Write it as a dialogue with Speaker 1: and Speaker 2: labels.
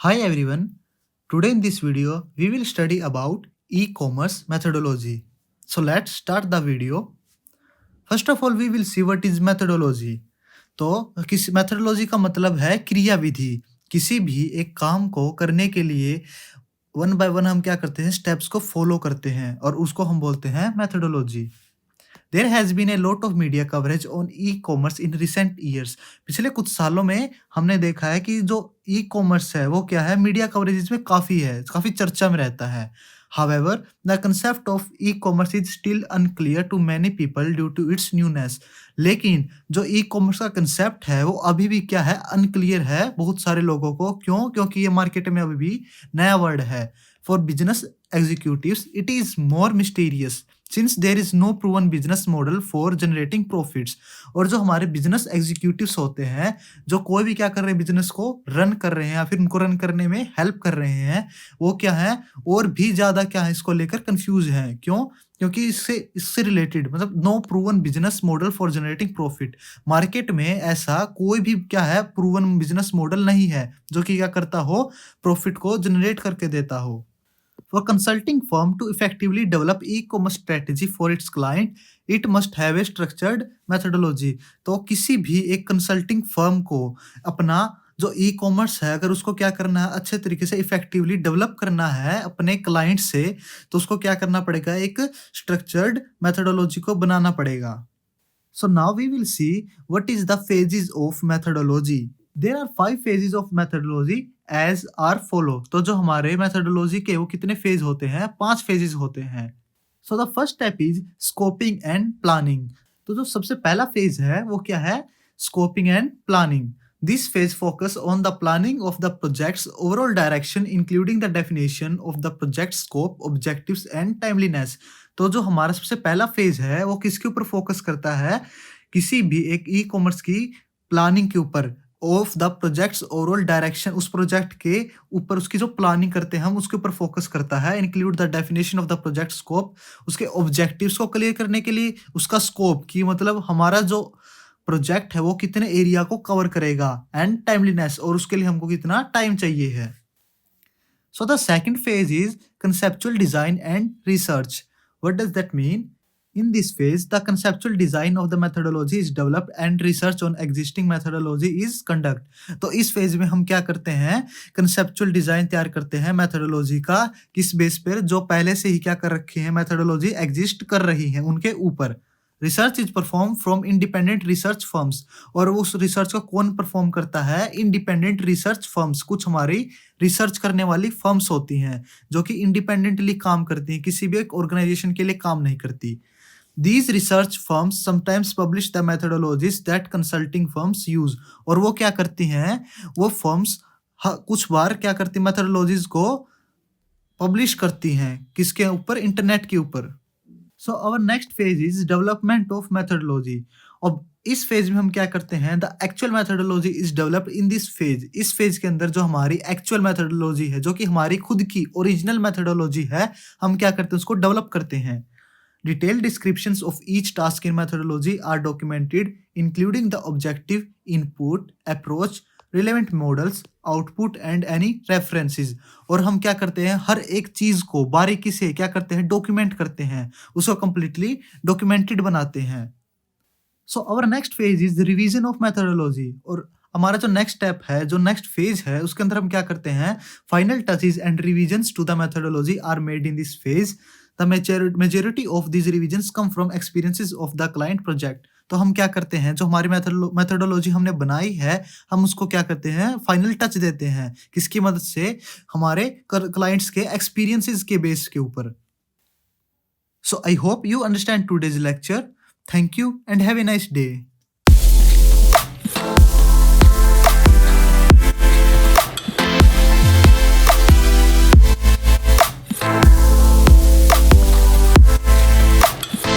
Speaker 1: Hi everyone. Today in this video we will study about e-commerce methodology. So let's start the video. First of all we will see what is methodology. तो किस methodology का मतलब है क्रिया विधि। किसी भी एक काम को करने के लिए वन बाय वन हम क्या करते हैं स्टेप्स को फॉलो करते हैं और उसको हम बोलते हैं methodology. There has been a lot of media coverage on e-commerce in recent years. पिछले कुछ सालों में हमने देखा है कि जो ई-कॉमर्स है वो क्या है मीडिया कवरेज इसमें काफ़ी है, काफ़ी चर्चा में रहता है। However the concept of e-commerce is still unclear to many people due to its newness. लेकिन जो ई-कॉमर्स का कांसेप्ट है वो अभी भी क्या है अनक्लियर है बहुत सारे लोगों को। क्यों? क्योंकि ये मार्केट में अभी भी नया वर्ड है। For business executives it is more mysterious since there is no proven business model for generating profits. और जो हमारे बिजनेस एग्जीक्यूटिव्स होते हैं जो कोई भी क्या कर रहे हैं बिजनेस को रन कर रहे हैं या फिर उनको रन करने में हेल्प कर रहे हैं वो क्या है और भी ज़्यादा क्या है इसको लेकर कंफ्यूज हैं। क्यों? क्योंकि इससे रिलेटेड मतलब no proven business model for generating profit. Market में ऐसा कोई भी क्या है प्रूवन बिजनेस मॉडल नहीं है जो कि क्या करता हो प्रॉफिट को जनरेट करके देता हो। For consulting firm to effectively develop e-commerce strategy for its client, it must have a structured methodology. तो किसी भी एक कंसल्टिंग फर्म को अपना जो ई कॉमर्स है अगर उसको क्या करना है अच्छे तरीके से इफेक्टिवली डेवलप करना है अपने क्लाइंट से तो उसको क्या करना पड़ेगा एक स्ट्रक्चर्ड मेथोडोलॉजी को बनाना पड़ेगा। So now we will see what is the phases of methodology. There are 5 phases of methodology as are follow. तो जो हमारे methodology के वो कितने फेज होते हैं 5 phases होते हैं। So the first step is scoping and planning. तो जो सबसे पहला फेज है वो क्या है scoping and planning. This phase focus on the planning of the project's overall direction including the definition of the project scope, objectives and timeliness. तो जो हमारा सबसे पहला फेज है वो किसके ऊपर फोकस करता है किसी भी एक ई कॉमर्स की प्लानिंग के ऊपर of the projects overall direction उस प्रोजेक्ट के ऊपर उसकी जो प्लानिंग करते हैं हम उसके ऊपर फोकस करता है। Include the definition of the project scope उसके ऑब्जेक्टिव्स को क्लियर करने के लिए उसका स्कोप की मतलब हमारा जो प्रोजेक्ट है वो कितने एरिया को कवर करेगा एंड टाइमलीनेस और उसके लिए हमको कितना टाइम चाहिए है। So the second phase is conceptual design and research. What does that mean? In this phase, the conceptual design of the methodology is developed and research on existing methodology is conduct. तो इस phase में हम क्या करते हैं conceptual design तैयार करते हैं methodology का किस बेस पर जो पहले से ही क्या कर रखे हैं methodology exist कर रही है उनके ऊपर। Research is perform from independent research firms और उस रिसर्च को कौन परफॉर्म करता है इंडिपेंडेंट रिसर्च फर्म्स। कुछ हमारी रिसर्च करने वाली फर्म्स होती हैं जो कि इंडिपेंडेंटली काम करती हैं किसी भी एक ऑर्गेनाइजेशन के लिए काम नहीं करती। These research firms sometimes publish the methodologies that consulting firms use. और वो क्या करती हैं वो फर्म्स कुछ बार क्या करती मेथोडोलॉजीज को पब्लिश करती हैं किसके ऊपर इंटरनेट के ऊपर। So our next phase is development of methodology. अब इस फेज में हम क्या करते हैं the actual methodology is developed in this phase. इस फेज के अंदर जो हमारी एक्चुअल मेथोडोलॉजी है जो कि हमारी खुद की ओरिजिनल मेथोडोलॉजी है हम क्या करते हैं उसको डेवलप करते हैं। Detailed descriptions of each task in methodology are documented including the objective input approach relevant models output and any references. और हम क्या करते हैं हर एक चीज को बारीकी से क्या करते हैं डॉक्यूमेंट करते हैं उसको कंप्लीटली डॉक्यूमेंटेड बनाते हैं। So our next phase is the revision of methodology. और हमारा जो नेक्स्ट स्टेप है जो नेक्स्ट फेज है उसके अंदर हम क्या करते हैं final touches and revisions to the methodology are made in this phase. The majority of this revisions come from experiences of the client project. तो हम क्या करते हैं जो हमारी मेथोडोलॉजी हमने बनाई है हम उसको क्या करते हैं फाइनल टच देते हैं किसकी मदद से हमारे क्लाइंट्स के एक्सपीरियंसेस के बेस के ऊपर। So I hope you understand today's lecture. Thank you and have a nice day.